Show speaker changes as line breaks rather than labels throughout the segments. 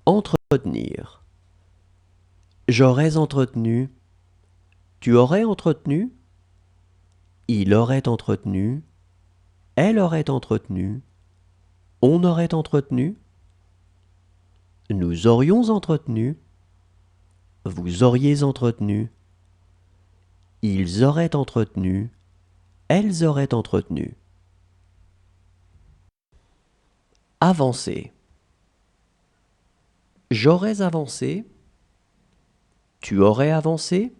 Entretenir. J'aurais entretenu. Tu aurais entretenu. Il aurait entretenu. Elle aurait entretenu. On aurait entretenu. Nous aurions entretenu. Vous auriez entretenu. Ils auraient entretenu. Elles auraient entretenu. Avancer. J'aurais avancé. Tu aurais avancé.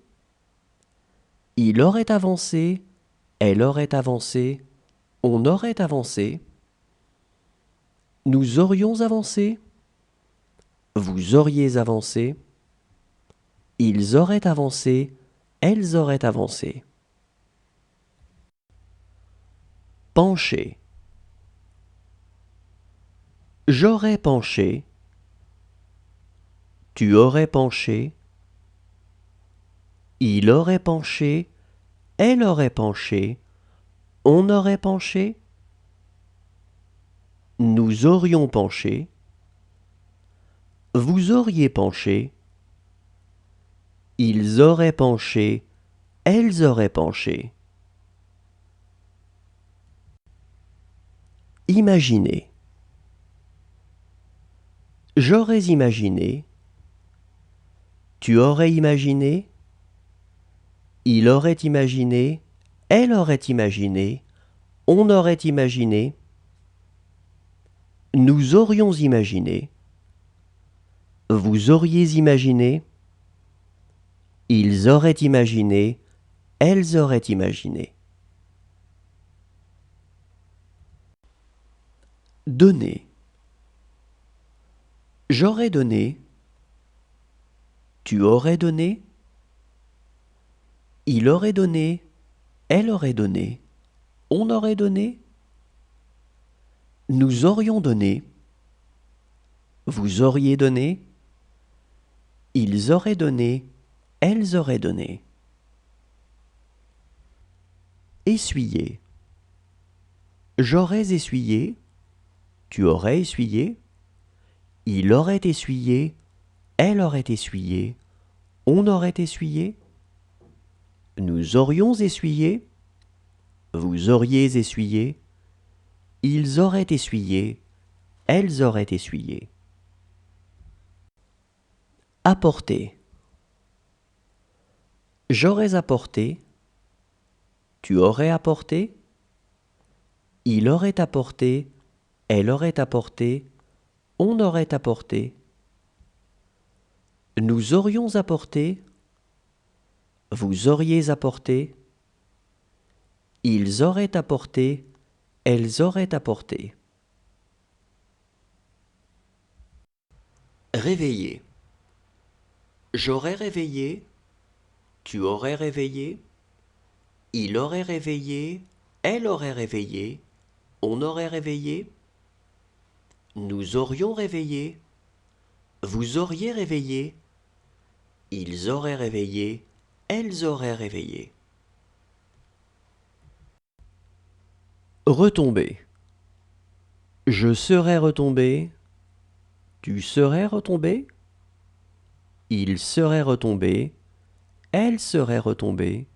Il aurait avancé. Elle aurait avancé. On aurait avancé. Nous aurions avancé. Vous auriez avancé. Ils auraient avancé. Elles auraient avancé. Pencher. J'aurais penché. Tu aurais penché. Il aurait penché. Elle aurait penché. On aurait penché. Nous aurions penché. Vous auriez penché. Ils auraient penché. Elles auraient penché. Imaginer. J'aurais imaginé. Tu aurais imaginé. Il aurait imaginé. Elle aurait imaginé. On aurait imaginé. Nous aurions imaginé. Vous auriez imaginé. Ils auraient imaginé. Elles auraient imaginé. Donner. J'aurais donné. Tu aurais donné. Il aurait donné. Elle aurait donné. On aurait donné. Nous aurions donné. Vous auriez donné. Ils auraient donné. Elles auraient donné. Essuyer. J'aurais essuyé. Tu aurais essuyé. Il aurait essuyé. Elle aurait essuyé. On aurait essuyé. Nous aurions essuyé. Vous auriez essuyé. Ils auraient essuyé. Elles auraient essuyé. Apporter. J'aurais apporté. Tu aurais apporté. Il aurait apporté. Elle aurait apporté. On aurait apporté. Nous aurions apporté. Vous auriez apporté. Ils auraient apporté. Elles auraient apporté. Réveiller. J'aurais réveillé. Tu aurais réveillé. Il aurait réveillé. Elle aurait réveillé. On aurait réveillé. Nous aurions réveillé. Vous auriez réveillé. Ils auraient réveillé. Elles auraient réveillé. Retomber. Je serais retombé. Tu serais retombé. Il serait retombé. Elle serait retombée.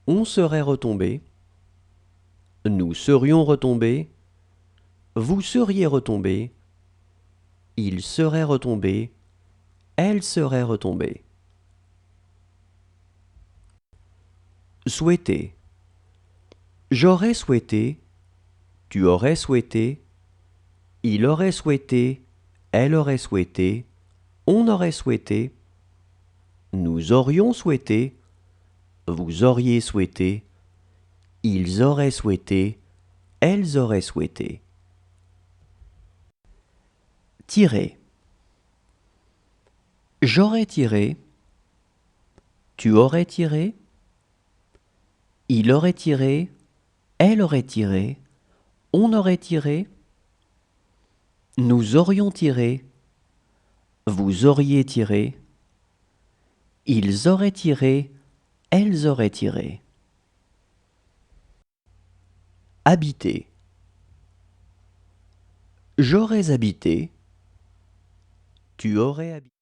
On serait retombé. Nous serions retombés. Vous seriez retombé. Il serait retombé. Elle serait retombée. Souhaiter. J'aurais souhaité. Tu aurais souhaité. Il aurait souhaité. Elle aurait souhaité. On aurait souhaité. Nous aurions souhaité. Vous auriez souhaité. Ils auraient souhaité. Elles auraient souhaité. Tirer. J'aurais tiré. Tu aurais tiré. Il aurait tiré. Elle aurait tiré. On aurait tiré. Nous aurions tiré. Vous auriez tiré. Ils auraient tiré. Elles auraient tiré. Habiter. J'aurais habité. Tu aurais habité.